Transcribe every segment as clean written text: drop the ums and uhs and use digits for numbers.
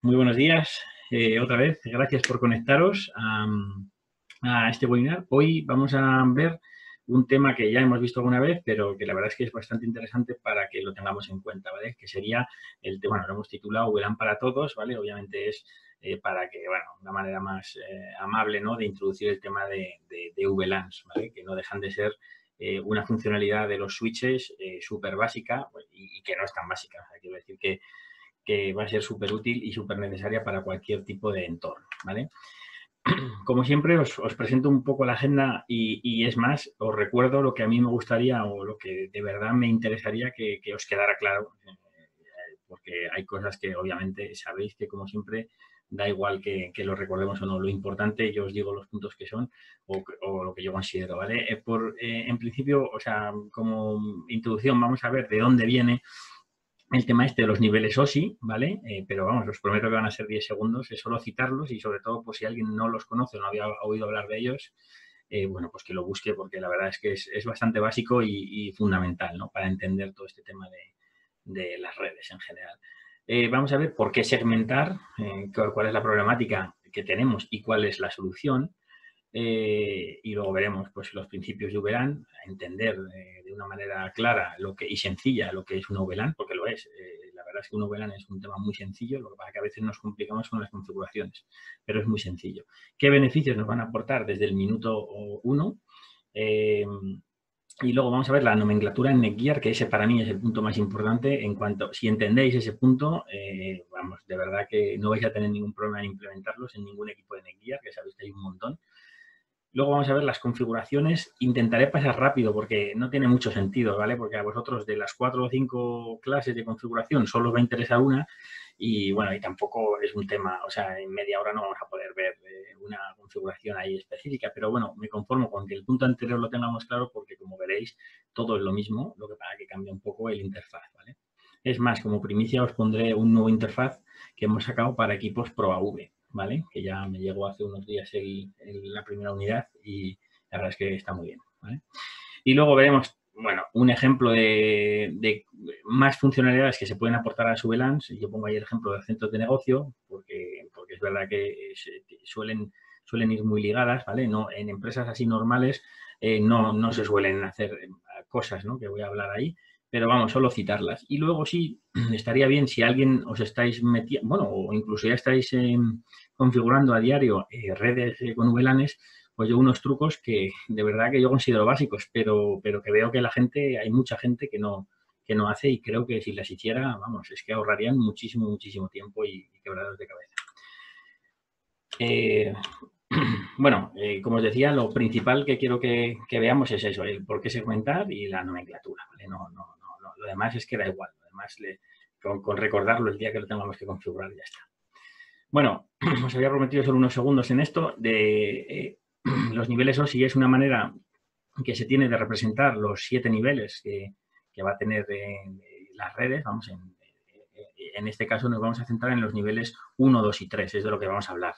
Muy buenos días. Otra vez, gracias por conectaros a este webinar. Hoy vamos a ver un tema que ya hemos visto alguna vez, pero que la verdad es que es bastante interesante para que lo tengamos en cuenta, ¿vale? Que sería el tema, bueno, lo hemos titulado VLAN para todos, ¿vale? Obviamente es para que, bueno, una manera más amable, ¿no?, de introducir el tema de VLANs, ¿vale? Que no dejan de ser una funcionalidad de los switches súper básica y que no es tan básica. O sea, quiero decir que va a ser súper útil y súper necesaria para cualquier tipo de entorno, ¿vale? Como siempre, os presento un poco la agenda y es más, os recuerdo lo que a mí me gustaría o lo que de verdad me interesaría que os quedara claro, porque hay cosas que obviamente sabéis que, como siempre, da igual que lo recordemos o no. Lo importante, yo os digo los puntos que son o lo que yo considero, ¿vale? En principio, o sea, como introducción, vamos a ver de dónde viene el tema este de los niveles OSI, ¿vale? Pero vamos, os prometo que van a ser 10 segundos, es solo citarlos y sobre todo, pues si alguien no los conoce o no había oído hablar de ellos, bueno, pues que lo busque porque la verdad es que es bastante básico y fundamental, ¿no?, para entender todo este tema de las redes en general. Vamos a ver por qué segmentar, cuál es la problemática que tenemos y cuál es la solución. Y luego veremos, pues, los principios de VLAN, a entender de una manera clara y sencilla lo que es un VLAN, porque lo es. La verdad es que un VLAN es un tema muy sencillo, lo que pasa es que a veces nos complicamos con las configuraciones, pero es muy sencillo. ¿Qué beneficios nos van a aportar desde el minuto 1? Y luego vamos a ver la nomenclatura en Netgear, que ese para mí es el punto más importante. En cuanto, si entendéis ese punto, vamos, de verdad que no vais a tener ningún problema en implementarlos en ningún equipo de Netgear, que sabéis que hay un montón. Luego vamos a ver las configuraciones. Intentaré pasar rápido porque no tiene mucho sentido, ¿vale? Porque a vosotros de las 4 o 5 clases de configuración solo os va a interesar una y, bueno, y tampoco es un tema, o sea, en media hora no vamos a poder ver una configuración ahí específica, pero bueno, me conformo con que el punto anterior lo tengamos claro porque, como veréis, todo es lo mismo, lo que pasa que cambia un poco el interfaz, ¿vale? Es más, como primicia os pondré un nuevo interfaz que hemos sacado para equipos ProAV, ¿vale? Que ya me llegó hace unos días la primera unidad y la verdad es que está muy bien, ¿vale? Y luego veremos, bueno, un ejemplo de más funcionalidades que se pueden aportar a su VLAN. Yo pongo ahí el ejemplo de centros de negocio porque es verdad que suelen ir muy ligadas, ¿vale? No, en empresas así normales no se suelen hacer cosas, ¿no?, que voy a hablar ahí, pero vamos, solo citarlas. Y luego sí, estaría bien si alguien os estáis metiendo, bueno, o incluso ya estáis configurando a diario redes con VLANs, pues yo unos trucos que de verdad que yo considero básicos, pero que veo que hay mucha gente que no hace y creo que si las hiciera, vamos, es que ahorrarían muchísimo, muchísimo tiempo y quebraderos de cabeza. Bueno, como os decía, lo principal que quiero que veamos es eso, el por qué segmentar y la nomenclatura, ¿vale? No, lo demás es que da igual, lo demás con recordarlo el día que lo tengamos que configurar ya está. Bueno, os había prometido solo unos segundos en esto de los niveles OSI. Es una manera que se tiene de representar los 7 niveles que va a tener las redes. Vamos, en este caso nos vamos a centrar en los niveles 1, 2 y 3, es de lo que vamos a hablar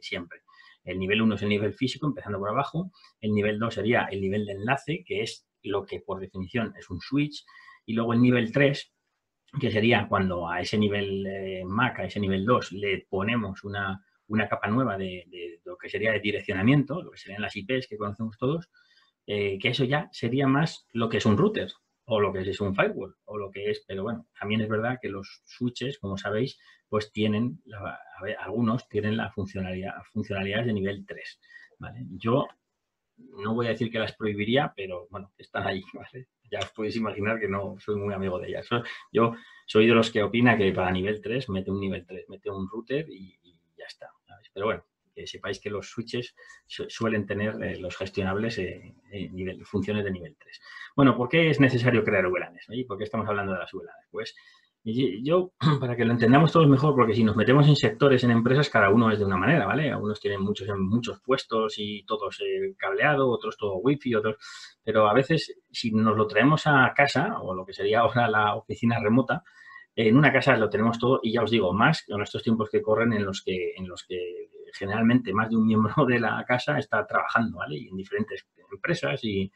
siempre. El nivel 1 es el nivel físico, empezando por abajo. El nivel 2 sería el nivel de enlace, que es lo que por definición es un switch. Y luego el nivel 3, que sería cuando a ese nivel MAC, a ese nivel 2, le ponemos una capa nueva de lo que sería de direccionamiento, lo que serían las IPs que conocemos todos, que eso ya sería más lo que es un router o lo que es un firewall o lo que es, pero bueno, también es verdad que los switches, como sabéis, pues tienen, algunos tienen funcionalidades de nivel 3, ¿vale? Yo no voy a decir que las prohibiría, pero bueno, están ahí, ¿vale? Ya os podéis imaginar que no soy muy amigo de ellas. Yo soy de los que opina que para nivel 3 mete un nivel 3, mete un router y ya está, ¿sabes? Pero bueno, que sepáis que los switches suelen tener los gestionables funciones de nivel 3. Bueno, ¿por qué es necesario crear VLANs? ¿Y por qué estamos hablando de las VLANs? Pues yo, para que lo entendamos todos mejor, porque si nos metemos en sectores, en empresas, cada uno es de una manera, ¿vale? Algunos tienen muchos puestos y todos cableado, otros todo wifi, otros... Pero a veces, si nos lo traemos a casa, o lo que sería ahora la oficina remota, en una casa lo tenemos todo y ya os digo, más con estos tiempos que corren en los que generalmente más de un miembro de la casa está trabajando, ¿vale? Y en diferentes empresas y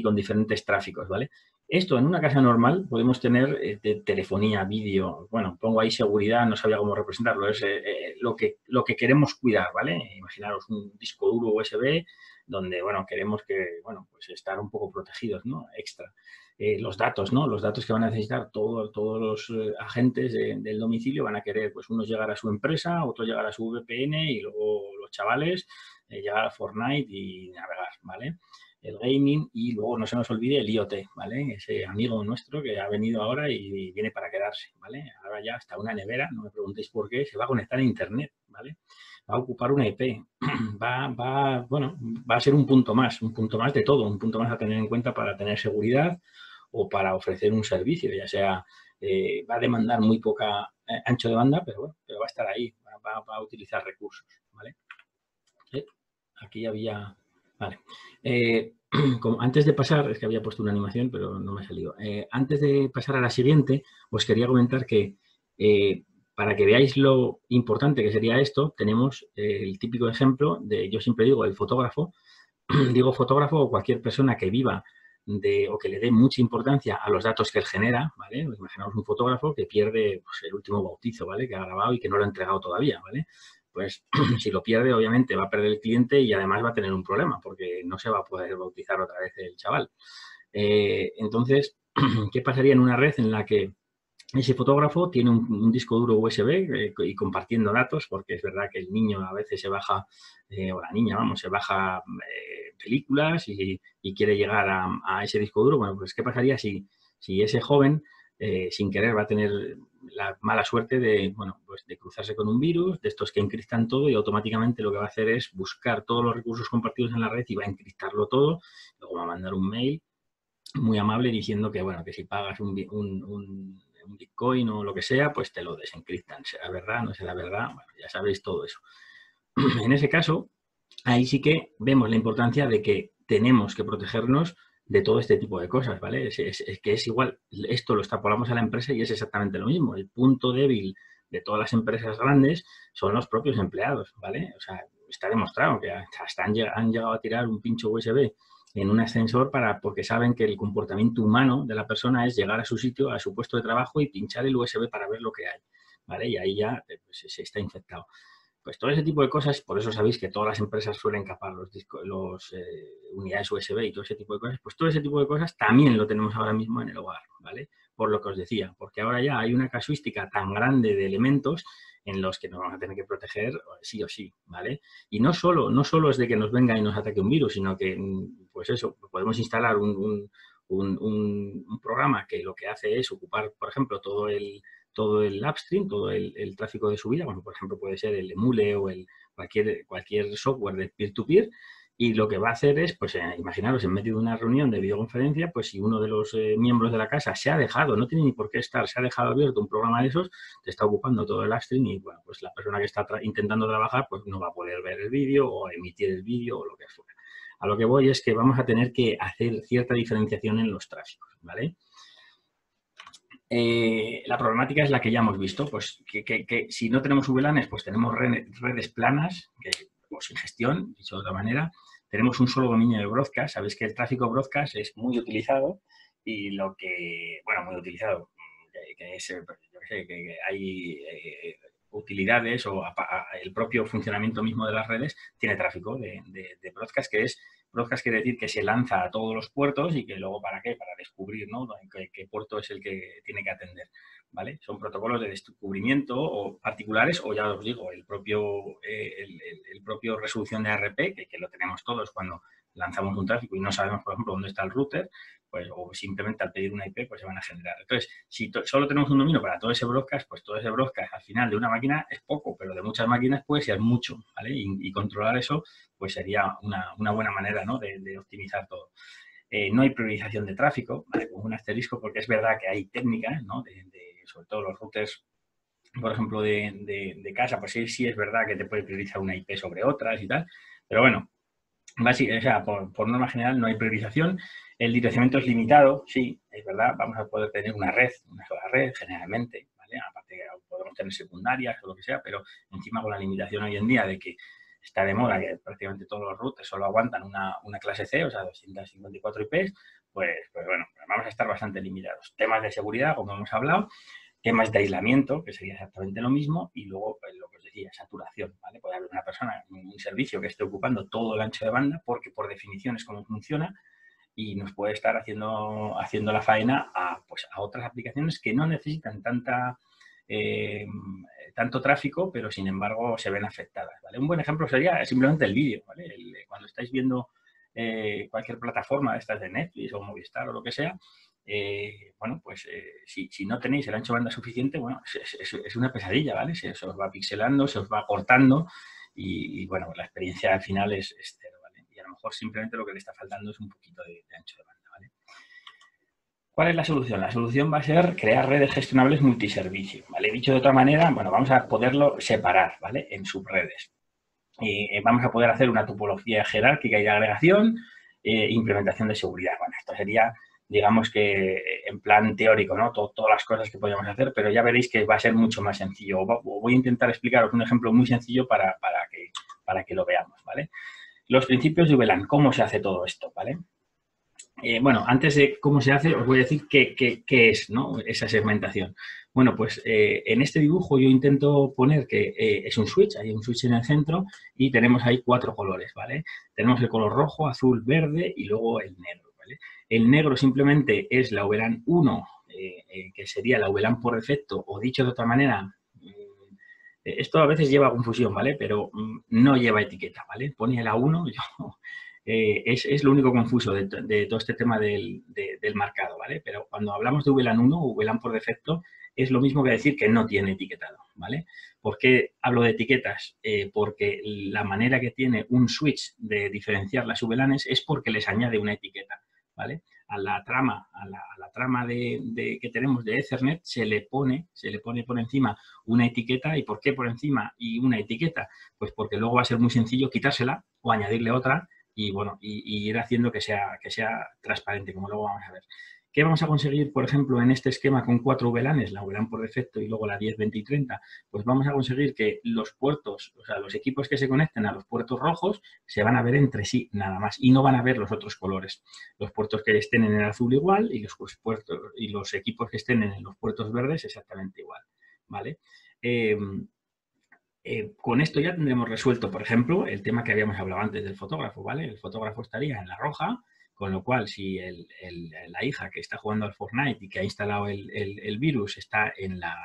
con diferentes tráficos, ¿vale? Esto en una casa normal podemos tener telefonía, vídeo, bueno, pongo ahí seguridad, no sabía cómo representarlo, es lo que queremos cuidar, ¿vale? Imaginaros un disco duro USB donde, bueno, queremos que, bueno, pues estar un poco protegidos, ¿no? Extra. Los datos, ¿no? Los datos que van a necesitar todos los agentes del domicilio van a querer, pues unos llegar a su empresa, otros llegar a su VPN y luego los chavales llegar a Fortnite y navegar, ¿vale? El gaming y luego no se nos olvide el IoT, ¿vale? Ese amigo nuestro que ha venido ahora y viene para quedarse, ¿vale? Ahora ya hasta una nevera, no me preguntéis por qué, se va a conectar a Internet, ¿vale? Va a ocupar una IP, bueno, va a ser un punto más de todo, un punto más a tener en cuenta para tener seguridad o para ofrecer un servicio, ya sea, va a demandar muy poca ancho de banda, pero bueno, pero va a estar ahí, va a utilizar recursos, ¿vale? Aquí había... Vale. Como antes de pasar, es que había puesto una animación, pero no me ha salido. Antes de pasar a la siguiente, os quería comentar que para que veáis lo importante que sería esto, tenemos el típico ejemplo de, yo siempre digo, el fotógrafo, digo fotógrafo o cualquier persona que viva o que le dé mucha importancia a los datos que él genera, ¿vale? Imaginaos un fotógrafo que pierde pues, el último bautizo, ¿vale? Que ha grabado y que no lo ha entregado todavía, ¿vale? Pues si lo pierde, obviamente va a perder el cliente y además va a tener un problema porque no se va a poder bautizar otra vez el chaval. Entonces, ¿qué pasaría en una red en la que ese fotógrafo tiene un disco duro USB y compartiendo datos, porque es verdad que el niño a veces se baja, o la niña, vamos, se baja películas y quiere llegar a ese disco duro? Bueno, pues ¿qué pasaría si ese joven, sin querer, va a tener la mala suerte de, bueno, pues de cruzarse con un virus, de estos que encriptan todo y automáticamente lo que va a hacer es buscar todos los recursos compartidos en la red y va a encriptarlo todo, luego va a mandar un mail muy amable diciendo que, bueno, que si pagas un Bitcoin o lo que sea, pues te lo desencriptan. ¿Será verdad? ¿No será verdad? Bueno, ya sabéis todo eso. En ese caso, ahí sí que vemos la importancia de que tenemos que protegernos de todo este tipo de cosas, ¿vale? Es que es igual, esto lo extrapolamos a la empresa y es exactamente lo mismo. El punto débil de todas las empresas grandes son los propios empleados, ¿vale? O sea, está demostrado que hasta han llegado a tirar un pincho USB en un ascensor porque saben que el comportamiento humano de la persona es llegar a su sitio, a su puesto de trabajo y pinchar el USB para ver lo que hay, ¿vale? Y ahí ya pues, se está infectado. Pues todo ese tipo de cosas, por eso sabéis que todas las empresas suelen capar los unidades USB y todo ese tipo de cosas, pues todo ese tipo de cosas también lo tenemos ahora mismo en el hogar, ¿vale? Por lo que os decía, porque ahora ya hay una casuística tan grande de elementos en los que nos vamos a tener que proteger sí o sí, ¿vale? Y no solo es de que nos venga y nos ataque un virus, sino que, pues eso, podemos instalar un programa que lo que hace es ocupar, por ejemplo, todo el upstream, todo el tráfico de subida, bueno, por ejemplo, puede ser el Emule o cualquier software de peer-to-peer, y lo que va a hacer es, pues imaginaros, en medio de una reunión de videoconferencia, pues si uno de los miembros de la casa se ha dejado, no tiene ni por qué estar, se ha dejado abierto un programa de esos, te está ocupando todo el upstream y, bueno, pues la persona que está intentando trabajar, pues no va a poder ver el vídeo o emitir el vídeo o lo que fuera. A lo que voy es que vamos a tener que hacer cierta diferenciación en los tráficos, ¿vale? La problemática es la que ya hemos visto, pues que si no tenemos VLANs, pues tenemos redes planas o sin gestión, dicho de otra manera. Tenemos un solo dominio de broadcast. Sabéis que el tráfico broadcast es muy utilizado y bueno, muy utilizado, que es, yo qué sé, que hay utilidades o el propio funcionamiento mismo de las redes tiene tráfico de broadcast, que es broadcast quiere decir que se lanza a todos los puertos y que luego, ¿para qué? Para descubrir, ¿no? ¿Qué puerto es el que tiene que atender? ¿Vale? Son protocolos de descubrimiento o particulares o ya os digo, el propio resolución de ARP, que lo tenemos todos cuando lanzamos un tráfico y no sabemos, por ejemplo, dónde está el router, pues, o simplemente al pedir una IP, pues se van a generar. Entonces, si solo tenemos un dominio para todo ese broadcast, pues todo ese broadcast al final de una máquina es poco, pero de muchas máquinas puede ser mucho, ¿vale? Y controlar eso, pues sería una buena manera, ¿no? de optimizar todo. No hay priorización de tráfico, ¿vale? Con un asterisco, porque es verdad que hay técnicas, ¿no? Sobre todo los routers, por ejemplo, de casa, pues sí es verdad que te puede priorizar una IP sobre otras y tal, pero bueno, o sea, por norma general no hay priorización. El direccionamiento es limitado, sí, es verdad, vamos a poder tener una sola red generalmente, ¿vale? Aparte que podemos tener secundarias o lo que sea, pero encima con la limitación hoy en día de que está de moda que prácticamente todos los routers solo aguantan una clase C, o sea, 254 IPs, pues bueno, vamos a estar bastante limitados. Temas de seguridad, como hemos hablado, temas de aislamiento, que sería exactamente lo mismo, y luego pues, lo que os decía, saturación, ¿vale? Puede haber una persona, un servicio que esté ocupando todo el ancho de banda, porque por definición es como funciona, y nos puede estar haciendo la faena pues, a otras aplicaciones que no necesitan tanto tráfico, pero sin embargo se ven afectadas, ¿vale? Un buen ejemplo sería simplemente el vídeo, ¿vale? Cuando estáis viendo cualquier plataforma de estas de Netflix o Movistar o lo que sea, bueno, pues si no tenéis el ancho de banda suficiente, bueno, es una pesadilla, ¿vale? Se os va pixelando, se os va cortando y bueno, la experiencia al final es cero, ¿vale? Y a lo mejor simplemente lo que le está faltando es un poquito de ancho de banda, ¿vale? ¿Cuál es la solución? La solución va a ser crear redes gestionables multiservicio, ¿vale? Dicho de otra manera, bueno, vamos a poderlo separar, ¿vale? En subredes. Vamos a poder hacer una topología jerárquica y de agregación, implementación de seguridad. Bueno, esto sería, digamos que en plan teórico, ¿no? Todas las cosas que podemos hacer, pero ya veréis que va a ser mucho más sencillo. Voy a intentar explicaros un ejemplo muy sencillo para que lo veamos, ¿vale? Los principios de VLAN, ¿cómo se hace todo esto, ¿vale? Bueno, antes de cómo se hace, os voy a decir qué es, ¿no? Esa segmentación. Bueno, pues en este dibujo yo intento poner que es un switch, hay un switch en el centro y tenemos ahí 4 colores, ¿vale? Tenemos el color rojo, azul, verde y luego el negro, ¿vale? El negro simplemente es la VLAN 1, que sería la VLAN por defecto, o dicho de otra manera, esto a veces lleva confusión, ¿vale? Pero no lleva etiqueta, ¿vale? Pone la 1, yo es lo único confuso de todo este tema del marcado, ¿vale? Pero cuando hablamos de VLAN 1 o VLAN por defecto, es lo mismo que decir que no tiene etiquetado, ¿vale? ¿Por qué hablo de etiquetas? Porque la manera que tiene un switch de diferenciar las VLANs es porque les añade una etiqueta, ¿vale? A la trama que tenemos de Ethernet se le pone por encima una etiqueta. ¿Y por qué por encima y una etiqueta? Pues porque luego va a ser muy sencillo quitársela o añadirle otra y bueno, y ir haciendo que sea transparente, como luego vamos a ver. ¿Qué vamos a conseguir, por ejemplo, en este esquema con 4 VLANs, la VLAN por defecto y luego la 10, 20 y 30? Pues vamos a conseguir que los puertos, o sea, los equipos que se conecten a los puertos rojos se van a ver entre sí nada más y no van a ver los otros colores. Los puertos que estén en el azul igual y los equipos que estén en los puertos verdes exactamente igual, ¿vale? Con esto ya tendremos resuelto, por ejemplo, el tema que habíamos hablado antes del fotógrafo, ¿vale? El fotógrafo estaría en la roja, con lo cual si la hija que está jugando al Fortnite y que ha instalado el virus está en la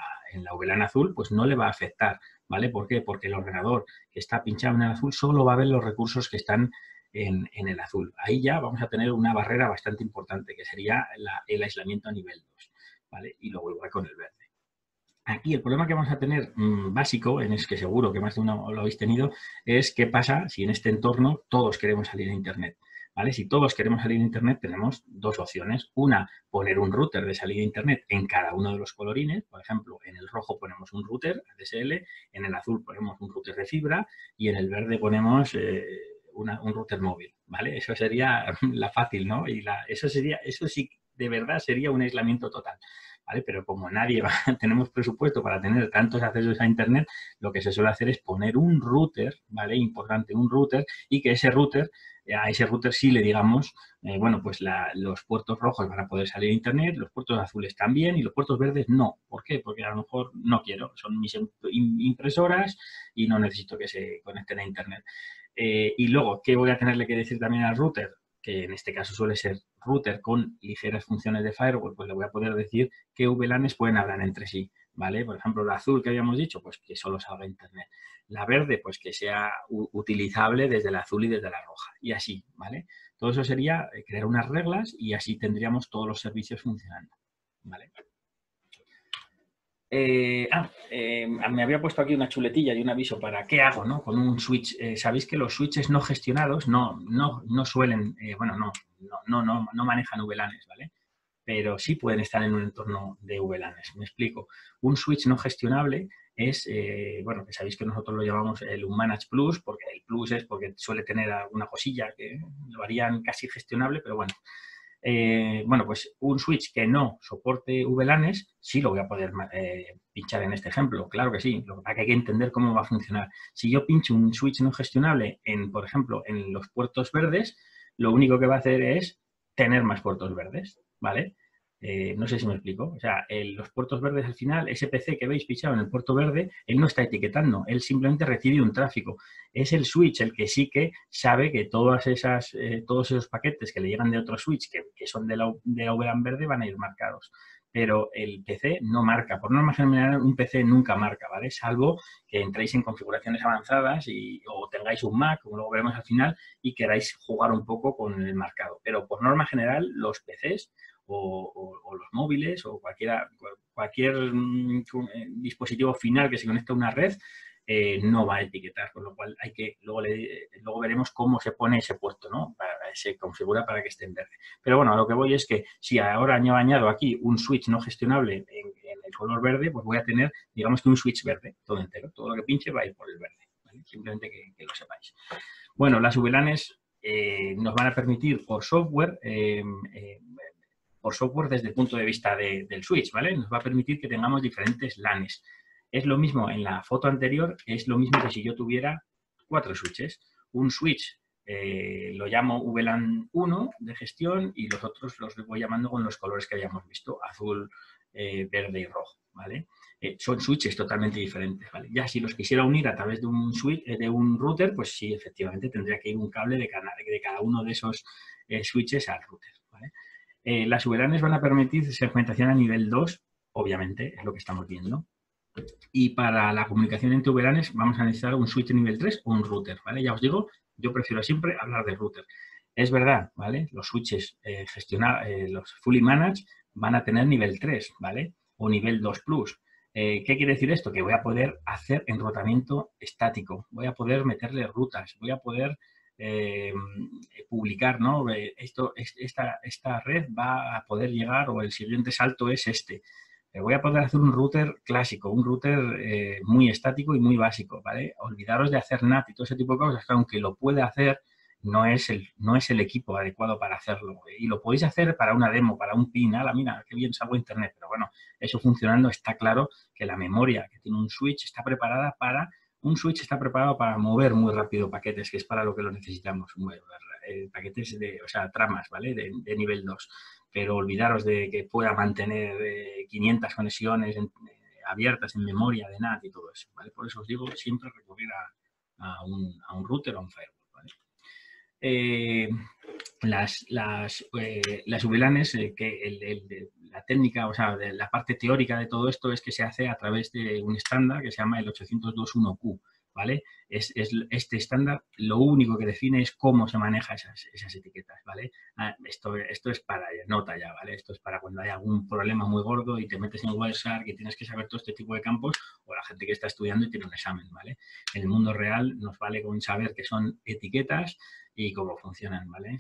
VLAN azul, pues no le va a afectar, ¿vale? ¿Por qué? Porque el ordenador que está pinchado en el azul solo va a ver los recursos que están en el azul. Ahí ya vamos a tener una barrera bastante importante, que sería el aislamiento a nivel 2, ¿vale? Y luego igual con el verde. Aquí el problema que vamos a tener básico, en es que seguro que más de uno lo habéis tenido, es qué pasa si en este entorno todos queremos salir a Internet. ¿Vale? Si todos queremos salir a Internet, tenemos dos opciones. Una, poner un router de salida a Internet en cada uno de los colorines. Por ejemplo, en el rojo ponemos un router ADSL, en el azul ponemos un router de fibra y en el verde ponemos un router móvil. ¿Vale? Eso sería la fácil, ¿no? Y eso sí, de verdad sería un aislamiento total. ¿Vale? Pero como tenemos presupuesto para tener tantos accesos a Internet, lo que se suele hacer es poner un router, ¿vale? Importante, un router, y que a ese router sí le digamos, bueno, pues los puertos rojos van a poder salir a Internet, los puertos azules también y los puertos verdes no. ¿Por qué? Porque a lo mejor no quiero, son mis impresoras y no necesito que se conecten a Internet. Y luego, ¿qué voy a tenerle que decir también al router? Que en este caso suele ser router con ligeras funciones de firewall, pues le voy a poder decir qué VLANs pueden hablar entre sí, ¿vale? Por ejemplo, la azul que habíamos dicho, pues que solo salga Internet. La verde, pues que sea utilizable desde la azul y desde la roja. Y así, ¿vale? Todo eso sería crear unas reglas y así tendríamos todos los servicios funcionando, ¿vale? Me había puesto aquí una chuletilla y un aviso para qué hago, ¿no? Con un switch. Sabéis que los switches no gestionados no suelen, bueno, no manejan VLANs, ¿vale? Pero sí pueden estar en un entorno de VLANs. Me explico. Un switch no gestionable es, bueno, que sabéis que nosotros lo llamamos el Unmanaged Plus, porque el Plus es porque suele tener alguna cosilla que lo harían casi gestionable, pero bueno. Bueno, pues un switch que no soporte VLANs, sí lo voy a poder pinchar en este ejemplo, claro que sí, lo que pasa es que hay que entender cómo va a funcionar. Si yo pincho un switch no gestionable, por ejemplo, en los puertos verdes, lo único que va a hacer es tener más puertos verdes, ¿vale? No sé si me explico. O sea, los puertos verdes al final, ese PC que veis fichado en el puerto verde, él no está etiquetando, él simplemente recibe un tráfico. Es el switch el que sí que sabe que todos esos paquetes que le llegan de otro switch, que son de la VLAN verde, van a ir marcados. Pero el PC no marca. Por norma general, un PC nunca marca, ¿vale? Salvo que entréis en configuraciones avanzadas o tengáis un Mac, como luego veremos al final, y queráis jugar un poco con el marcado. Pero por norma general, los PCs o los móviles o cualquier dispositivo final que se conecta a una red no va a etiquetar, con lo cual luego veremos cómo se pone ese puerto, ¿no? Se configura para que esté en verde. Pero bueno, a lo que voy es que si ahora añado aquí un switch no gestionable en el color verde, pues voy a tener, digamos que un switch verde, todo entero. Todo lo que pinche va a ir por el verde, ¿vale? Simplemente que lo sepáis. Bueno, las VLANs nos van a permitir por software desde el punto de vista del switch, ¿vale? Nos va a permitir que tengamos diferentes LANs. Es lo mismo en la foto anterior, es lo mismo que si yo tuviera 4 switches. Un switch lo llamo VLAN 1 de gestión y los otros los voy llamando con los colores que hayamos visto, azul, verde y rojo, ¿vale? Son switches totalmente diferentes, ¿vale? Ya si los quisiera unir a través de un switch, de un router, pues sí, efectivamente tendría que ir un cable de cada uno de esos switches al router, ¿vale? Las VLANs van a permitir segmentación a nivel 2, obviamente, es lo que estamos viendo. Y para la comunicación entre VLANs vamos a necesitar un switch nivel 3 o un router, ¿vale? Ya os digo, yo prefiero siempre hablar de router. Es verdad, ¿vale? Los switches los fully managed van a tener nivel 3, ¿vale? O nivel 2 plus. ¿Qué quiere decir esto? Que voy a poder hacer enrutamiento estático, voy a poder meterle rutas, voy a poder publicar, ¿no? Esta red va a poder llegar o el siguiente salto es este. Voy a poder hacer un router clásico, un router muy estático y muy básico, ¿vale? Olvidaros de hacer NAT y todo ese tipo de cosas, que aunque lo puede hacer, no es el equipo adecuado para hacerlo. Y lo podéis hacer para una demo, para un pin, mira, qué bien salgo a internet, pero bueno, eso funcionando está claro que la memoria que tiene un switch está preparada para mover muy rápido paquetes, que es para lo que lo necesitamos, paquetes tramas, ¿vale? De nivel 2. Pero olvidaros de que pueda mantener 500 conexiones abiertas en memoria de NAT y todo eso, ¿vale? Por eso os digo siempre recurrir a un router o a un firewall, ¿vale? Las VLANs, la técnica, la parte teórica de todo esto es que se hace a través de un estándar que se llama el 802.1q, ¿vale? Este estándar lo único que define es cómo se manejan esas etiquetas, ¿vale? Esto es para nota ya, ¿vale? Esto es para cuando hay algún problema muy gordo y te metes en Wireshark y tienes que saber todo este tipo de campos, o la gente que está estudiando y tiene un examen, ¿vale? En el mundo real nos vale con saber que son etiquetas y cómo funcionan, ¿vale?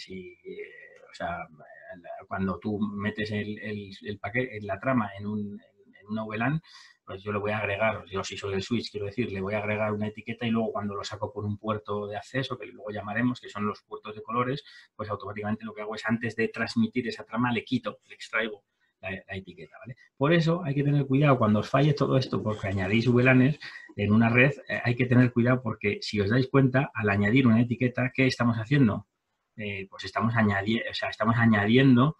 Cuando tú metes el paquete, la trama en una VLAN, pues yo le voy a agregar, yo si soy el switch, quiero decir, le voy a agregar una etiqueta y luego cuando lo saco por un puerto de acceso, que luego llamaremos, que son los puertos de colores, pues automáticamente lo que hago es antes de transmitir esa trama, le extraigo la etiqueta, ¿vale? Por eso hay que tener cuidado cuando os falle todo esto, porque añadís VLANs en una red, hay que tener cuidado porque si os dais cuenta, al añadir una etiqueta, ¿qué estamos haciendo? Pues estamos añadiendo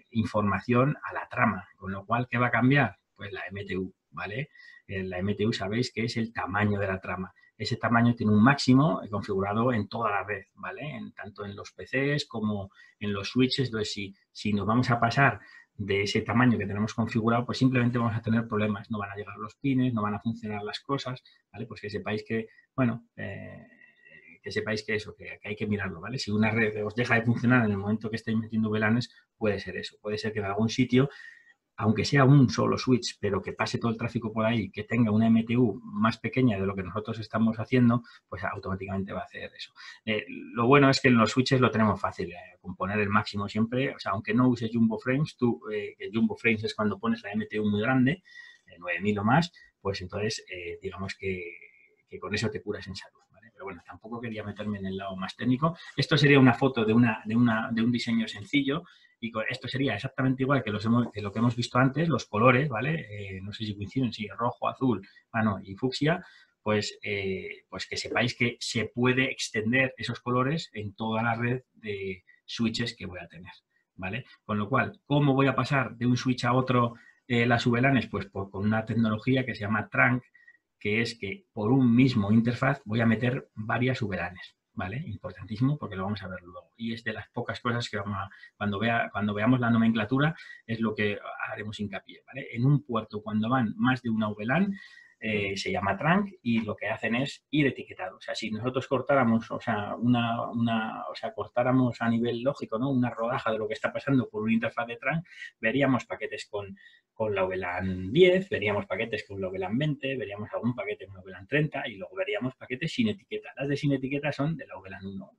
información a la trama, con lo cual, ¿qué va a cambiar? Pues la MTU, ¿vale? La MTU sabéis que es el tamaño de la trama. Ese tamaño tiene un máximo configurado en toda la red, ¿vale? Tanto en los PCs como en los switches. Entonces, si nos vamos a pasar de ese tamaño que tenemos configurado, pues simplemente vamos a tener problemas. No van a llegar los pines, no van a funcionar las cosas, ¿vale? Pues que sepáis que, bueno, que sepáis que eso, que hay que mirarlo, ¿vale? Si una red os deja de funcionar en el momento que estáis metiendo VLANs, puede ser eso. Puede ser que en algún sitio, aunque sea un solo switch, pero que pase todo el tráfico por ahí, que tenga una MTU más pequeña de lo que nosotros estamos haciendo, pues automáticamente va a hacer eso. Lo bueno es que en los switches lo tenemos fácil, con poner el máximo siempre, aunque no uses Jumbo Frames, que Jumbo Frames es cuando pones la MTU muy grande, 9000 o más, pues entonces digamos que con eso te curas en salud. Pero bueno, tampoco quería meterme en el lado más técnico. Esto sería una foto de un diseño sencillo y esto sería exactamente igual que lo que hemos visto antes, los colores, ¿vale? No sé si coinciden, si rojo, azul, y fucsia, pues que sepáis que se puede extender esos colores en toda la red switches que voy a tener, ¿vale? Con lo cual, ¿cómo voy a pasar de un switch a otro las VLANs? Pues con una tecnología que se llama trunk, que es que por un mismo interfaz voy a meter varias VLANs, ¿vale? Importantísimo porque lo vamos a ver luego. Y es de las pocas cosas que vamos a, cuando veamos la nomenclatura, es lo que haremos hincapié, ¿vale? En un puerto, cuando van más de una VLAN, se llama trunk y lo que hacen es ir etiquetado. O sea, si nosotros cortáramos, o sea, cortáramos a nivel lógico, ¿no? Una rodaja de lo que está pasando por una interfaz de trunk, veríamos paquetes con la VLAN 10, veríamos paquetes con la VLAN 20, veríamos algún paquete con la VLAN 30 y luego veríamos paquetes sin etiqueta. Las de sin etiqueta son de la VLAN 1,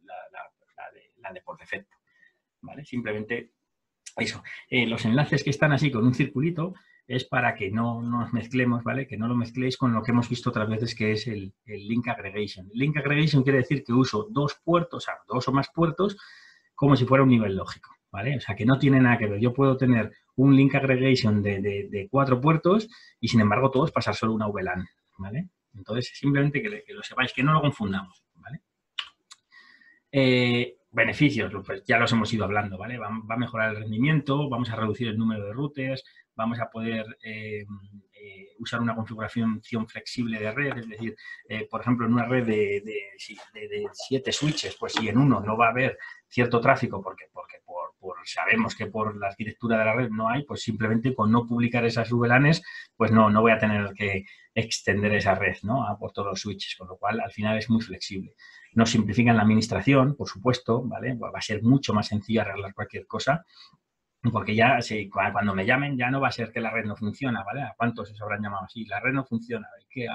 la de por defecto, ¿vale? Simplemente eso. Los enlaces que están así con un circulito es para que no nos mezclemos, ¿vale? Que no lo mezcléis con lo que hemos visto otras veces, que es el link aggregation. El link aggregation quiere decir que uso dos puertos, o sea, dos o más puertos, como si fuera un nivel lógico, ¿vale? O sea, que no tiene nada que ver. Yo puedo tener un link aggregation de 4 puertos y, sin embargo, todos pasar solo una VLAN, ¿vale? Entonces, simplemente que lo sepáis, que no lo confundamos, ¿vale? Beneficios, pues ya los hemos ido hablando, ¿vale? Va a mejorar el rendimiento, vamos a reducir el número de routers, vamos a poder usar una configuración flexible de red, es decir, por ejemplo, en una red de 7 switches, pues si en uno no va a haber cierto tráfico porque sabemos que por la arquitectura de la red no hay, pues simplemente con no publicar esas VLANs, pues no voy a tener que extender esa red, ¿no? Por todos los switches, con lo cual al final es muy flexible. Nos simplifican la administración, por supuesto, ¿vale? Va a ser mucho más sencillo arreglar cualquier cosa, porque ya cuando me llamen ya no va a ser que la red no funciona, ¿vale? ¿A cuántos os habrán llamado así? La red no funciona. ¿Qué?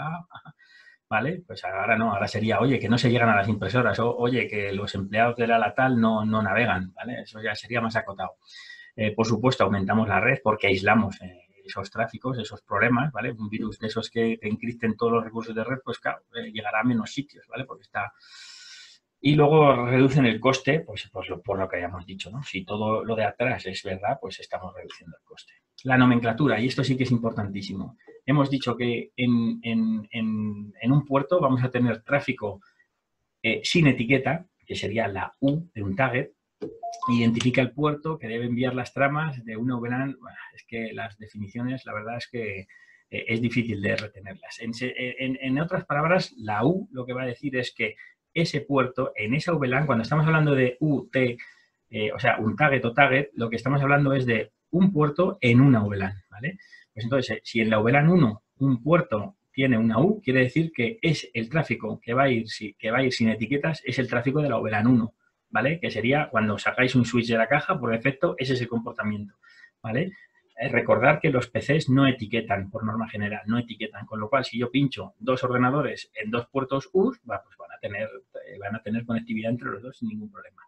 ¿Vale? Pues ahora no, ahora sería, oye, que no se llegan a las impresoras, o oye, que los empleados de la tal no navegan, ¿vale? Eso ya sería más acotado. Por supuesto, aumentamos la red porque aislamos esos tráficos, esos problemas, ¿vale? Un virus de esos que encripten todos los recursos de red, pues claro, llegará a menos sitios, ¿vale? Porque está... Y luego reducen el coste, pues por lo que hayamos dicho, ¿no? Si todo lo de atrás es verdad, pues estamos reduciendo el coste. La nomenclatura, y esto sí que es importantísimo. Hemos dicho que en un puerto vamos a tener tráfico sin etiqueta, que sería la U de un target. Identifica el puerto que debe enviar las tramas de una VLAN. Bueno, es que las definiciones, la verdad es que es difícil de retenerlas. En otras palabras, la U lo que va a decir es que ese puerto, en esa VLAN, cuando estamos hablando de UT, o sea, un target o target, lo que estamos hablando es de un puerto en una VLAN, ¿vale? Pues entonces, si en la VLAN 1 un puerto tiene una U, quiere decir que es el tráfico que va a ir sin etiquetas, es el tráfico de la VLAN 1, ¿vale? Que sería cuando sacáis un switch de la caja, por defecto, ese es el comportamiento, ¿vale? Recordar que los PCs no etiquetan, por norma general, no etiquetan, con lo cual si yo pincho dos ordenadores en dos puertos US, pues van a tener conectividad entre los dos sin ningún problema.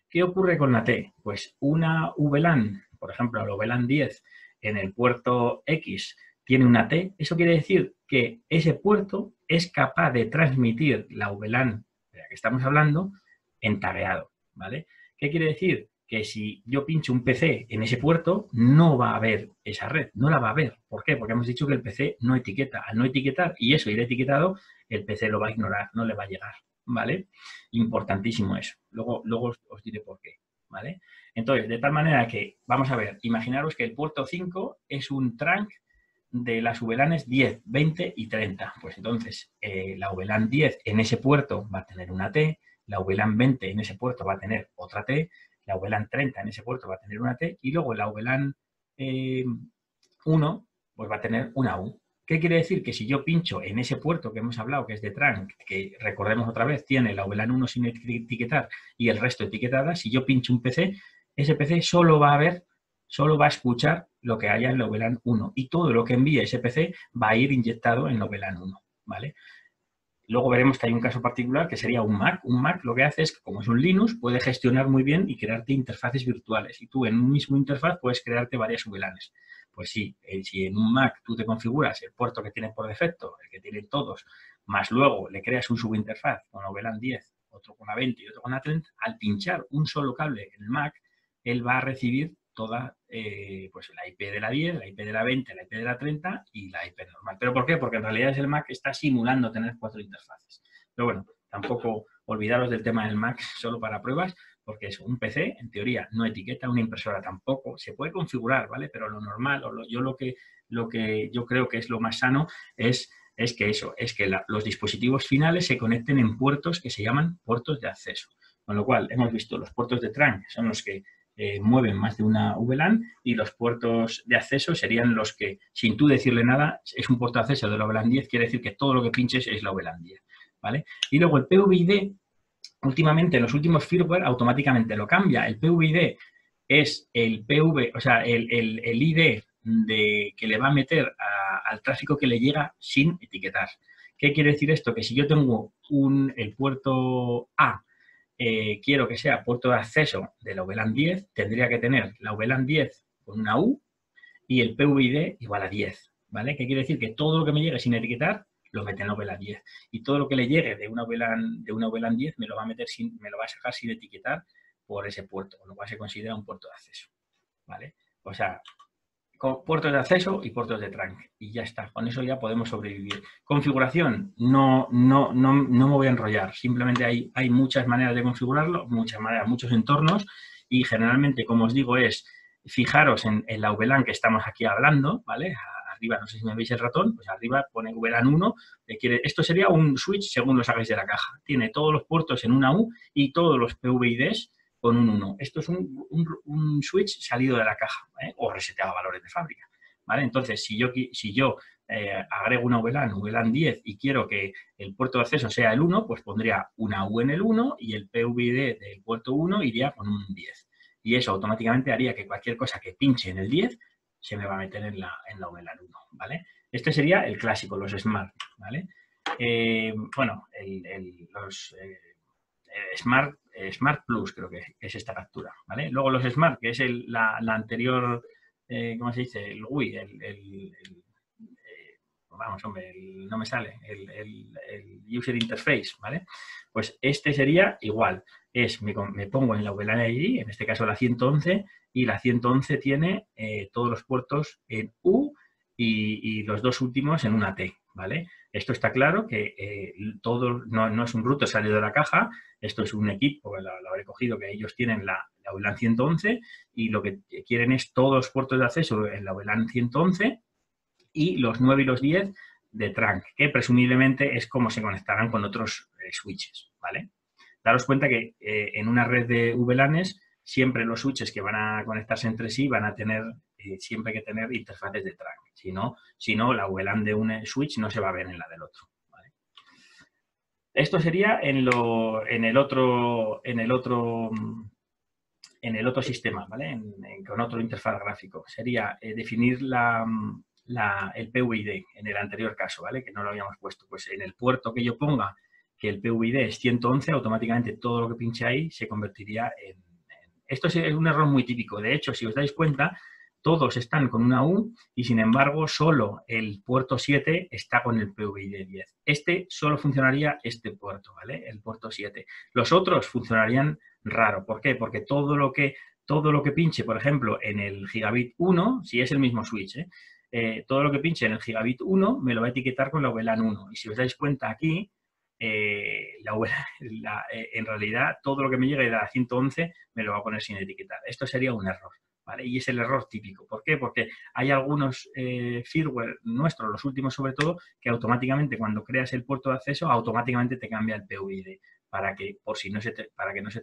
¿Qué ocurre con la T? Pues una VLAN, por ejemplo, la VLAN 10 en el puerto X tiene una T, eso quiere decir que ese puerto es capaz de transmitir la VLAN de la que estamos hablando en tagueado, ¿vale? ¿Qué quiere decir? Que si yo pincho un PC en ese puerto, no va a haber esa red, no la va a haber. ¿Por qué? Porque hemos dicho que el PC no etiqueta. Al no etiquetar y eso ir etiquetado, el PC lo va a ignorar, no le va a llegar, ¿vale? Importantísimo eso. Luego os diré por qué, ¿vale? Entonces, de tal manera que, vamos a ver, imaginaros que el puerto 5 es un trunk de las VLANs 10, 20 y 30. Pues entonces, la VLAN 10 en ese puerto va a tener una T, la VLAN 20 en ese puerto va a tener otra T, la VLAN 30 en ese puerto va a tener una T y luego la VLAN 1 pues va a tener una U. ¿Qué quiere decir? Que si yo pincho en ese puerto que hemos hablado, que es de trunk, que recordemos otra vez, tiene la VLAN 1 sin etiquetar y el resto etiquetada, si yo pincho un PC, ese PC solo va a escuchar lo que haya en la VLAN 1 y todo lo que envíe ese PC va a ir inyectado en la VLAN 1, ¿vale? Luego veremos que hay un caso particular que sería un Mac. Un Mac lo que hace es que, como es un Linux, puede gestionar muy bien y crearte interfaces virtuales. Y tú en un mismo interfaz puedes crearte varias VLANs. Pues sí, si en un Mac tú te configuras el puerto que tiene por defecto, el que tienen todos, más luego le creas un subinterfaz con la VLAN 10, otro con la 20 y otro con la 30, al pinchar un solo cable en el Mac, él va a recibir toda pues la IP de la 10, la IP de la 20, la IP de la 30 y la IP normal. ¿Pero por qué? Porque en realidad es el Mac que está simulando tener 4 interfaces. Pero bueno, tampoco olvidaros del tema del Mac solo para pruebas, porque es un PC, en teoría, no etiqueta, una impresora tampoco, se puede configurar, ¿vale? Pero lo normal, lo que yo creo que es lo más sano es que los dispositivos finales se conecten en puertos que se llaman puertos de acceso. Con lo cual, hemos visto los puertos de trunk son los que mueven más de una VLAN y los puertos de acceso serían los que, sin tú decirle nada, es un puerto de acceso de la VLAN 10, quiere decir que todo lo que pinches es la VLAN 10, ¿vale? Y luego el PVID, últimamente en los últimos firmware, automáticamente lo cambia. El PVID es el PV, o sea, el ID que le va a meter al tráfico que le llega sin etiquetar. ¿Qué quiere decir esto? Que si yo tengo el puerto A, quiero que sea puerto de acceso de la VLAN 10, tendría que tener la VLAN 10 con una U y el PVID igual a 10, ¿vale? ¿Qué quiere decir? Que todo lo que me llegue sin etiquetar lo mete en la VLAN 10 y todo lo que le llegue de una VLAN 10 me lo va a sacar sin etiquetar por ese puerto, con lo cual se considera un puerto de acceso, ¿vale? O sea, con puertos de acceso y puertos de trunk. Y ya está, con eso ya podemos sobrevivir. Configuración, no me voy a enrollar. Simplemente hay muchas maneras de configurarlo, muchos entornos. Y generalmente, como os digo, es fijaros en la VLAN que estamos aquí hablando, ¿vale? Arriba, no sé si me veis el ratón, pues arriba pone VLAN 1. Esto sería un switch según lo sacáis de la caja. Tiene todos los puertos en una U y todos los PVIDs con un 1. Esto es un switch salido de la caja, ¿eh? O reseteado a valores de fábrica, ¿vale? Entonces, si yo agrego una VLAN 10 y quiero que el puerto de acceso sea el 1, pues pondría una U en el 1 y el PVD del puerto 1 iría con un 10. Y eso automáticamente haría que cualquier cosa que pinche en el 10 se me va a meter en la VLAN 1, ¿vale? Este sería el clásico, los Smart, ¿vale? Bueno, los Smart Plus creo que es esta captura, ¿vale? Luego los Smart, que es la anterior, ¿cómo se dice? El GUI, vamos, hombre, no me sale, el User Interface, ¿vale? Pues este sería igual, me pongo en la VLAN ID, en este caso la 111, y la 111 tiene todos los puertos en U y los dos últimos en una T, ¿vale? Esto está claro que todo no es un router salido de la caja, esto es un equipo, lo habré cogido, que ellos tienen la VLAN 111 y lo que quieren es todos los puertos de acceso en la VLAN 111 y los 9 y los 10 de trunk, que presumiblemente es como se conectarán con otros switches, ¿vale? Daros cuenta que en una red de VLANs siempre los switches que van a conectarse entre sí van a tener siempre que tener interfaces de trunk. Si no, la VLAN de un switch no se va a ver en la del otro, ¿vale? Esto sería en el otro sistema, ¿vale? Con otro interfaz gráfico. Sería definir el PVID en el anterior caso, ¿vale? Que no lo habíamos puesto. Pues en el puerto que yo ponga que el PVID es 111, automáticamente todo lo que pinche ahí se convertiría en... Esto es un error muy típico. De hecho, si os dais cuenta, todos están con una U y, sin embargo, solo el puerto 7 está con el PVID 10. Solo funcionaría este puerto, ¿vale? El puerto 7. Los otros funcionarían raro. ¿Por qué? Porque todo lo que pinche, por ejemplo, en el gigabit 1, si es el mismo switch, todo lo que pinche en el gigabit 1 me lo va a etiquetar con la VLAN 1. Y si os dais cuenta aquí, en realidad todo lo que me llegue de la 111 me lo va a poner sin etiquetar. Esto sería un error, ¿vale? Y es el error típico. ¿Por qué? Porque hay algunos firmware nuestros, los últimos sobre todo, que automáticamente cuando creas el puerto de acceso, automáticamente te cambia el PVD para que no se te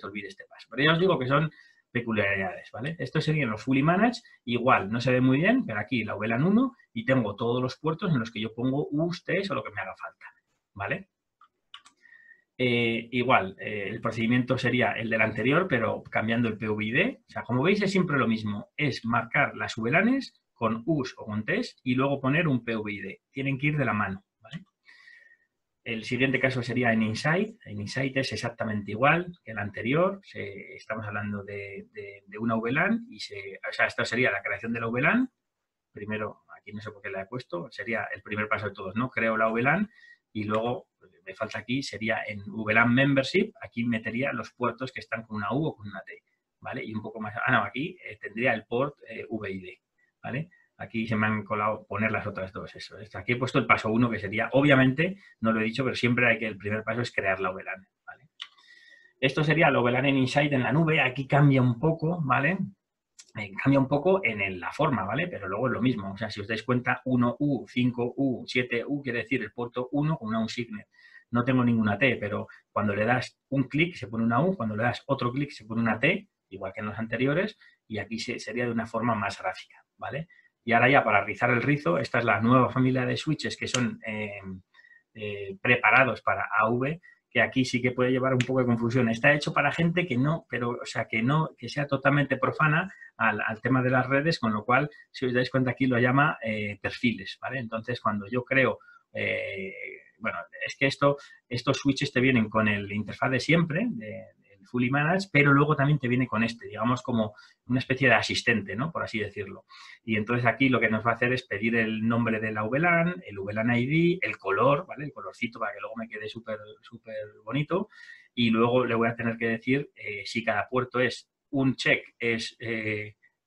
olvide este paso. Pero ya os digo que son peculiaridades, ¿vale? Estos serían los fully managed, igual, no se ve muy bien, pero aquí la VLAN 1 y tengo todos los puertos en los que yo pongo U's, T's o lo que me haga falta, ¿vale? Igual, el procedimiento sería el del anterior, pero cambiando el PVD. O sea, como veis, es siempre lo mismo. Es marcar las VLANs con U's o con T's y luego poner un PVD. Tienen que ir de la mano, ¿vale? El siguiente caso sería en Insight. En Insight es exactamente igual que el anterior. Estamos hablando de una VLAN y o sea, esto sería la creación de la VLAN. Primero, aquí no sé por qué la he puesto, sería el primer paso de todos, ¿no? Creo la VLAN y luego, me falta aquí, sería en VLAN Membership, aquí metería los puertos que están con una U o con una T, ¿vale? Y un poco más, no, aquí tendría el port VID, ¿vale? Aquí se me han colado poner las otras dos, eso. Aquí he puesto el paso 1, que sería, obviamente, no lo he dicho, pero siempre el primer paso es crear la VLAN, ¿vale? Esto sería el VLAN en Insight en la nube. Aquí cambia un poco, ¿vale? Cambia un poco en la forma, ¿vale? Pero luego es lo mismo. O sea, si os dais cuenta, 1U, 5U, 7U, quiere decir el puerto 1 con una U signet. No tengo ninguna T, pero cuando le das un clic se pone una U, cuando le das otro clic se pone una T, igual que en los anteriores, y aquí sería de una forma más gráfica, ¿vale? Y ahora ya para rizar el rizo, esta es la nueva familia de switches que son preparados para AV, que aquí sí que puede llevar un poco de confusión. Está hecho para gente que no, pero, o sea, que no, que sea totalmente profana al tema de las redes, con lo cual, si os dais cuenta, aquí lo llama perfiles, ¿vale? Entonces, cuando yo creo, bueno, es que estos switches te vienen con el interfaz de siempre, el Fully Managed, pero luego también te viene con este, digamos, como una especie de asistente, ¿no? Por así decirlo. Y entonces aquí lo que nos va a hacer es pedir el nombre de la VLAN, el VLAN ID, el color, ¿vale? El colorcito para que luego me quede súper bonito. Y luego le voy a tener que decir si cada puerto es un check, es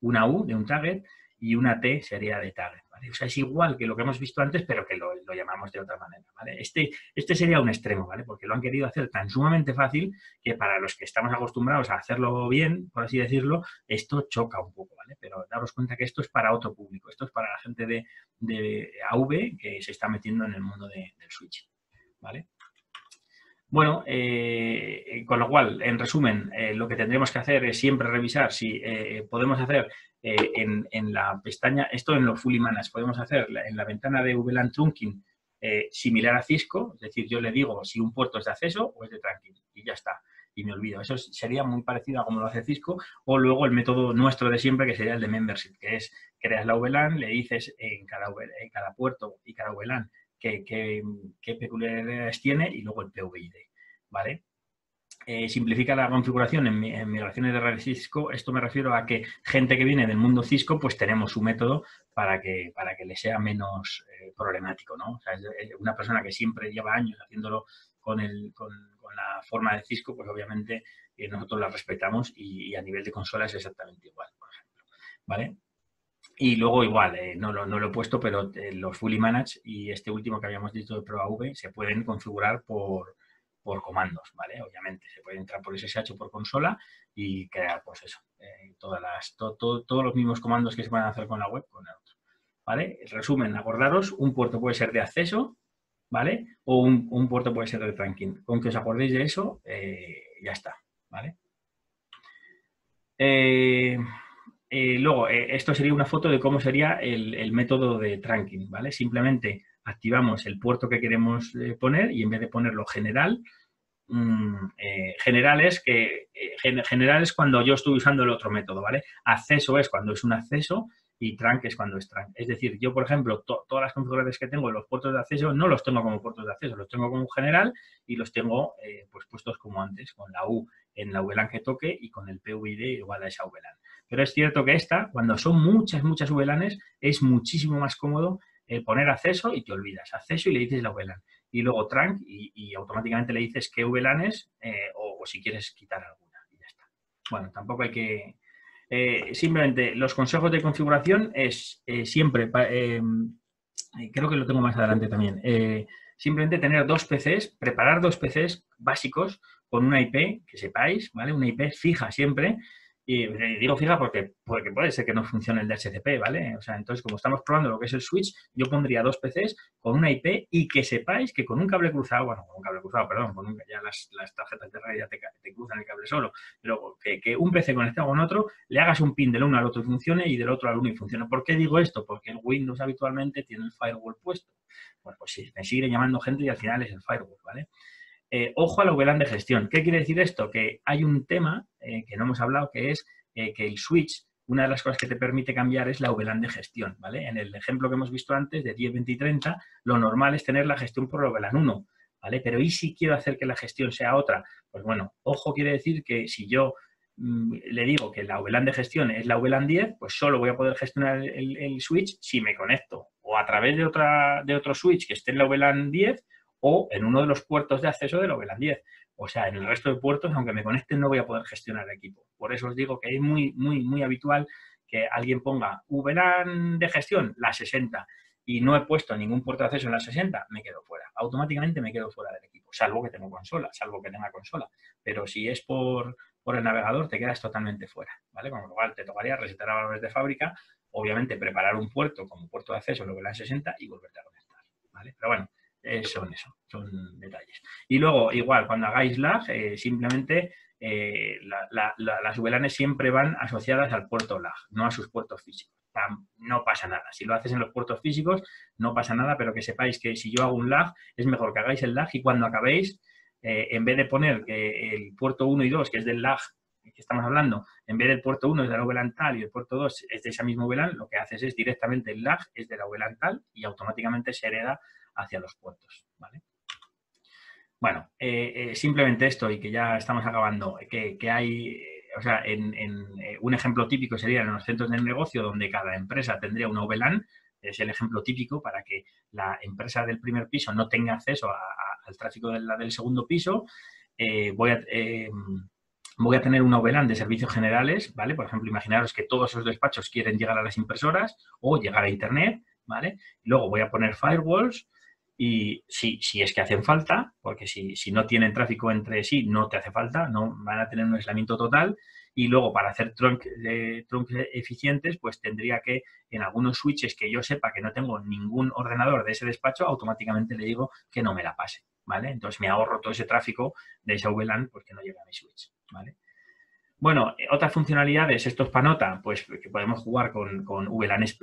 una U de un target y una T sería de target, ¿vale? O sea, es igual que lo que hemos visto antes, pero que lo llamamos de otra manera, ¿vale? Este sería un extremo, ¿vale? Porque lo han querido hacer tan sumamente fácil que para los que estamos acostumbrados a hacerlo bien, por así decirlo, esto choca un poco, ¿vale? Pero daros cuenta que esto es para otro público, esto es para la gente de AV que se está metiendo en el mundo del switch, ¿vale? Bueno, con lo cual, en resumen, lo que tendremos que hacer es siempre revisar si podemos hacer en la pestaña, esto en los Fully Managed, podemos hacer en la ventana de VLAN Trunking similar a Cisco, es decir, yo le digo si un puerto es de acceso o es de trunking y ya está, y me olvido. Eso sería muy parecido a como lo hace Cisco, o luego el método nuestro de siempre, que sería el de membership, que es creas la VLAN, le dices en cada puerto y cada VLAN qué peculiaridades tiene y luego el PVID, ¿vale? Simplifica la configuración en migraciones de red Cisco. Esto me refiero a que gente que viene del mundo Cisco, pues tenemos su método para que le sea menos problemático, ¿no? O sea, una persona que siempre lleva años haciéndolo con la forma de Cisco, pues obviamente nosotros la respetamos y a nivel de consola es exactamente igual, por ejemplo, ¿vale? Y luego igual, no lo he puesto, pero los Fully Managed y este último que habíamos dicho de ProAV se pueden configurar por comandos, ¿vale? Obviamente, se puede entrar por SSH o por consola y crear, pues eso, todos los mismos comandos que se pueden hacer con la web, con el otro, ¿vale? En resumen, acordaros, un puerto puede ser de acceso, ¿vale? O un puerto puede ser de trunking. Con que os acordéis de eso, ya está, ¿vale? Luego, esto sería una foto de cómo sería el método de trunking, ¿vale? Simplemente activamos el puerto que queremos poner y en vez de ponerlo general, general es cuando yo estoy usando el otro método, ¿vale? Acceso es cuando es un acceso y trunk es cuando es trunk. Es decir, yo, por ejemplo, todas las configuraciones que tengo en los puertos de acceso no los tengo como puertos de acceso, los tengo como general y los tengo pues puestos como antes, con la U en la VLAN que toque y con el PVID igual a esa VLAN. Pero es cierto que cuando son muchas VLANs, es muchísimo más cómodo poner acceso y te olvidas. Acceso y le dices la VLAN. Y luego trunk y automáticamente le dices qué VLAN es o si quieres quitar alguna y ya está. Bueno, tampoco hay que... simplemente los consejos de configuración es siempre, creo que lo tengo más adelante también, simplemente tener dos PCs, preparar dos PCs básicos con una IP, que sepáis, ¿vale? Una IP fija siempre. Y digo fija porque puede ser que no funcione el DHCP, ¿vale? O sea, entonces, como estamos probando lo que es el switch, yo pondría dos PCs con una IP y que sepáis que con un cable cruzado, bueno, con un cable cruzado, perdón, ya las tarjetas de red ya te cruzan el cable solo, pero que un PC conectado con otro, le hagas un pin del uno al otro y funcione y del otro al uno y funcione. ¿Por qué digo esto? Porque el Windows habitualmente tiene el firewall puesto. Bueno, pues sí, me sigue llamando gente y al final es el firewall, ¿vale? Ojo a la VLAN de gestión. ¿Qué quiere decir esto? Que hay un tema que no hemos hablado, que es que el switch, una de las cosas que te permite cambiar es la VLAN de gestión, ¿vale? En el ejemplo que hemos visto antes de 10, 20 y 30, lo normal es tener la gestión por la VLAN 1, ¿vale? Pero ¿y si quiero hacer que la gestión sea otra? Pues bueno, ojo quiere decir que si yo le digo que la VLAN de gestión es la VLAN 10, pues solo voy a poder gestionar el switch si me conecto o a través de otro switch que esté en la VLAN 10 o en uno de los puertos de acceso de la VLAN 10. O sea, en el resto de puertos, aunque me conecten, no voy a poder gestionar el equipo. Por eso os digo que es muy habitual que alguien ponga VLAN de gestión, la 60, y no he puesto ningún puerto de acceso en la 60, me quedo fuera. Automáticamente me quedo fuera del equipo, salvo que tenga consola. Pero si es por el navegador, te quedas totalmente fuera, ¿vale? Con lo cual te tocaría resetar a valores de fábrica, obviamente preparar un puerto como puerto de acceso, luego la 60 y volverte a conectar, ¿vale? Pero bueno, son detalles. Y luego, igual, cuando hagáis lag, simplemente las VLANs siempre van asociadas al puerto lag, no a sus puertos físicos. No pasa nada. Si lo haces en los puertos físicos, no pasa nada, pero que sepáis que si yo hago un lag, es mejor que hagáis el lag y cuando acabéis, en vez de poner que el puerto 1 y 2, que es del lag que estamos hablando, en vez del puerto 1 es de la VLAN tal y el puerto 2 es de esa misma VLAN, lo que haces es directamente el lag es de la VLAN tal y automáticamente se hereda hacia los puertos, ¿vale? Bueno, simplemente esto y que ya estamos acabando, que hay, o sea, un ejemplo típico sería en los centros de negocio donde cada empresa tendría una VLAN, es el ejemplo típico para que la empresa del primer piso no tenga acceso al tráfico del segundo piso. Voy a tener una VLAN de servicios generales, ¿vale? Por ejemplo, imaginaros que todos esos despachos quieren llegar a las impresoras o llegar a Internet, ¿vale? Luego voy a poner firewalls y si es que hacen falta, porque si no tienen tráfico entre sí, no te hace falta, no van a tener un aislamiento total. Y luego para hacer trunks eficientes, pues tendría que en algunos switches que yo sepa que no tengo ningún ordenador de ese despacho, automáticamente le digo que no me la pase, ¿vale? Entonces me ahorro todo ese tráfico de esa VLAN, pues que no llega a mi switch, ¿vale? Bueno, otras funcionalidades, esto es para nota, pues que podemos jugar con VLANs,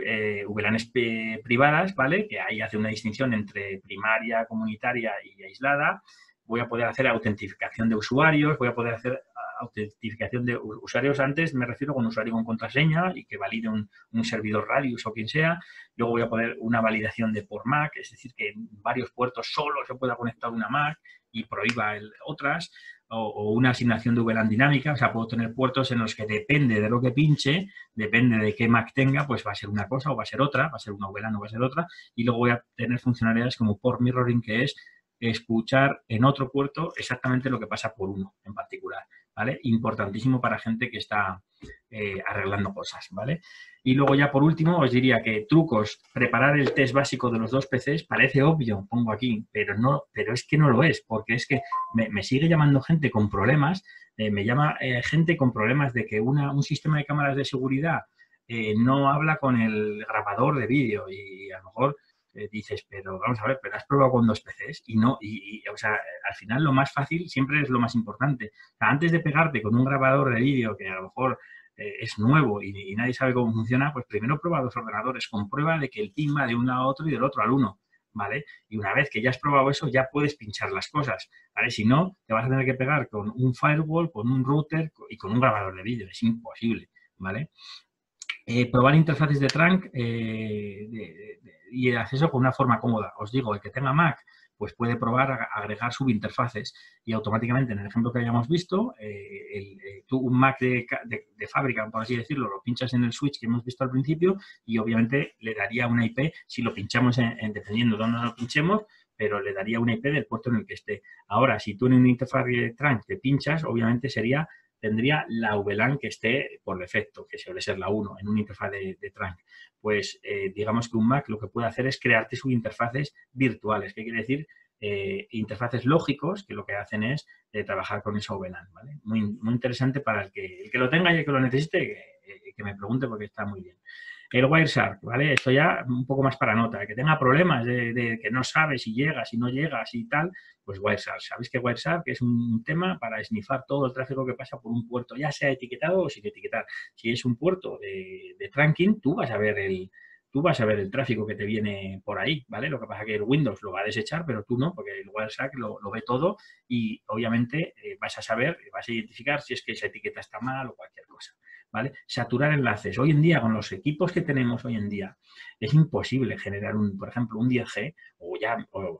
privadas, ¿vale? Que ahí hace una distinción entre primaria, comunitaria y aislada. Voy a poder hacer autentificación de usuarios, voy a poder hacer autentificación de usuarios antes, me refiero con usuario con contraseña y que valide un servidor Radius o quien sea. Luego voy a poner una validación de por MAC, es decir, que en varios puertos solo se pueda conectar una MAC y prohíba otras. O una asignación de VLAN dinámica, o sea, puedo tener puertos en los que depende de lo que pinche, depende de qué MAC tenga, pues va a ser una cosa o va a ser otra, va a ser una VLAN o va a ser otra, y luego voy a tener funcionalidades como port mirroring, que es escuchar en otro puerto exactamente lo que pasa por uno en particular, ¿vale? Importantísimo para gente que está arreglando cosas, ¿vale? Y luego ya por último os diría que trucos, preparar el test básico de los dos PCs, parece obvio, pongo aquí, pero es que no lo es, porque es que me sigue llamando gente con problemas, me llama gente con problemas de que un sistema de cámaras de seguridad no habla con el grabador de vídeo y a lo mejor dices, pero vamos a ver, pero has probado con dos PCs y no, o sea, al final lo más fácil siempre es lo más importante. O sea, antes de pegarte con un grabador de vídeo que a lo mejor es nuevo y nadie sabe cómo funciona, pues primero prueba dos ordenadores, comprueba de que el pin va de uno a otro y del otro al uno, ¿vale? Y una vez que ya has probado eso, ya puedes pinchar las cosas, ¿vale? Si no, te vas a tener que pegar con un firewall, con un router y con un grabador de vídeo, es imposible, ¿vale? Probar interfaces de trunk y el acceso con una forma cómoda. Os digo, el que tenga Mac, pues puede probar a agregar subinterfaces y automáticamente, en el ejemplo que hayamos visto, tú un Mac de fábrica, por así decirlo, lo pinchas en el switch que hemos visto al principio y obviamente le daría una IP, si lo pinchamos dependiendo de dónde lo pinchemos, pero le daría una IP del puerto en el que esté. Ahora, si tú en una interfaz de trunk te pinchas, obviamente tendría la VLAN que esté por defecto, que suele ser la 1 en una interfaz de trunk. Pues digamos que un Mac lo que puede hacer es crearte subinterfaces virtuales. ¿Qué quiere decir? Interfaces lógicos que lo que hacen es trabajar con esa VLAN, ¿vale? Muy, muy interesante para el que lo tenga y el que lo necesite, que me pregunte porque está muy bien. El Wireshark, ¿vale? Esto ya un poco más para nota. Que tenga problemas de que no sabe si llega, si no llega, si tal, pues Wireshark. ¿Sabéis que Wireshark es un tema para snifar todo el tráfico que pasa por un puerto, ya sea etiquetado o sin etiquetar? Si es un puerto de trunking, tú vas a ver el tráfico que te viene por ahí, ¿vale? Lo que pasa es que el Windows lo va a desechar, pero tú no, porque el Wireshark lo ve todo y obviamente vas a identificar si es que esa etiqueta está mal o cualquier cosa, ¿vale? Saturar enlaces. Hoy en día, con los equipos que tenemos hoy en día, es imposible generar, por ejemplo, un 10G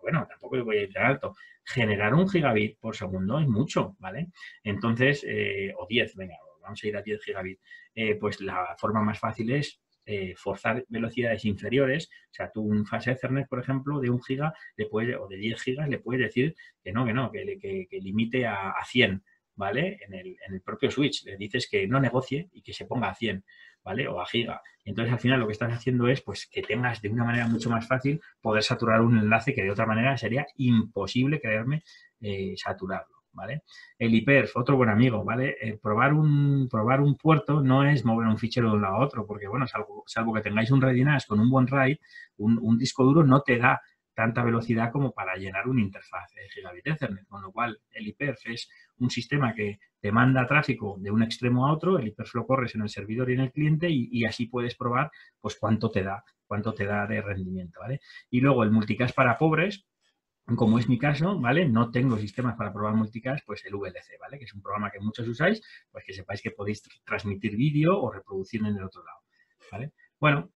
bueno, tampoco voy a ir tan alto. Generar 1 gigabit por segundo es mucho, ¿vale? Entonces, o 10, venga, vamos a ir a 10 gigabit. Pues la forma más fácil es forzar velocidades inferiores. O sea, tú un fast Ethernet, por ejemplo, de 1 giga o de 10 gigas le puedes decir que que limite a 100, ¿vale? En el propio switch le dices que no negocie y que se ponga a 100. ¿vale? O a giga. Entonces, al final lo que estás haciendo es pues que tengas de una manera mucho más fácil poder saturar un enlace que de otra manera sería imposible, creerme, saturarlo, ¿vale? El IPERF, otro buen amigo, ¿vale? Probar un puerto no es mover un fichero de un lado a otro, porque, bueno, salvo que tengáis un RedNAS con un buen RAID, un disco duro no te da tanta velocidad como para llenar una interfaz de Gigabit Ethernet, con lo cual el IPERF es un sistema que te manda tráfico de un extremo a otro, el IPERF lo corres en el servidor y en el cliente y así puedes probar pues cuánto te da de rendimiento, ¿vale? Y luego el multicast para pobres, como es mi caso, ¿vale? No tengo sistemas para probar multicast, pues el VLC, ¿vale? Que es un programa que muchos usáis, pues que sepáis que podéis transmitir vídeo o reproducir en el otro lado, ¿vale? Bueno,